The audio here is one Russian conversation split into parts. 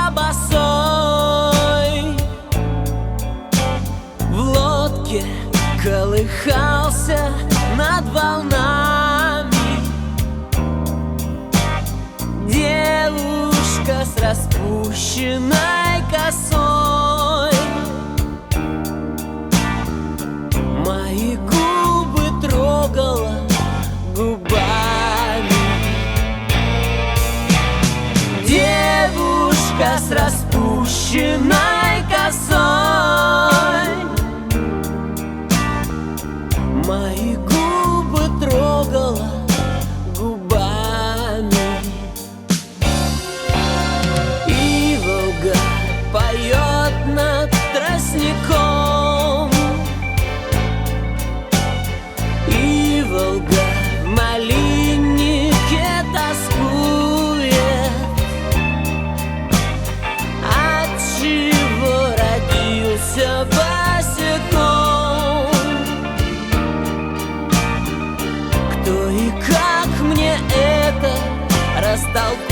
я босой в лодке колыхался над волнами. Девушка с распущенной косой мои губы трогала губами. Девушка с распущенной косой мои губы трогала губами. И Волга поет над тростником, и Волга в малиннике тоскует. Отчего родился босиком? Кто и как мне это растолкует?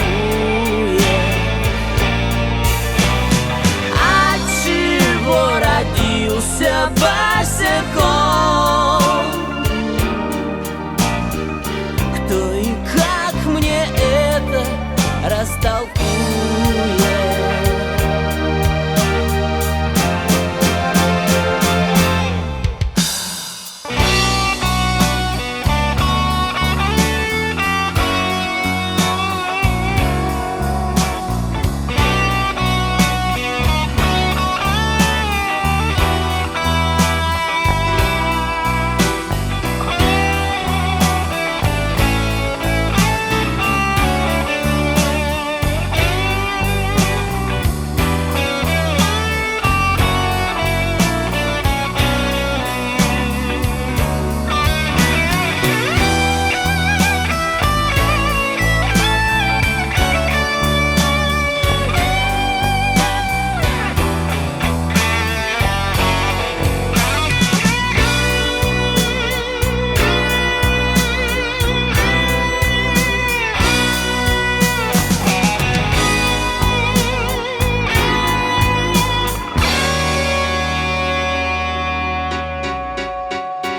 Отчего родился босиком? Кто и как мне это растолкует?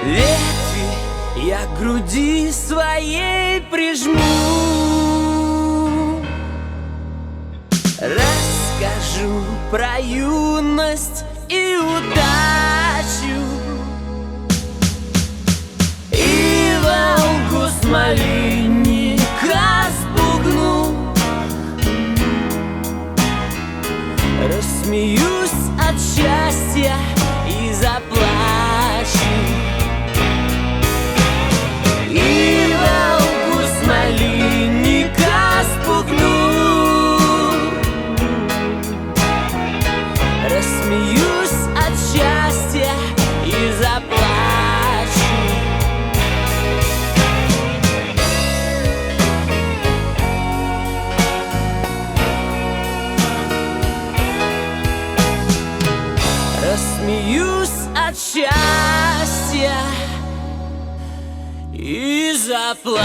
Ветви я к груди своей прижму, расскажу про юность и удачу, и Волгу с малинника спугну. Рассмеюсь от счастья и заплачу, и Волгу с малинника спугну. Рассмеюсь от счастья и заплачу. Рассмеюсь от счастья и заплачу.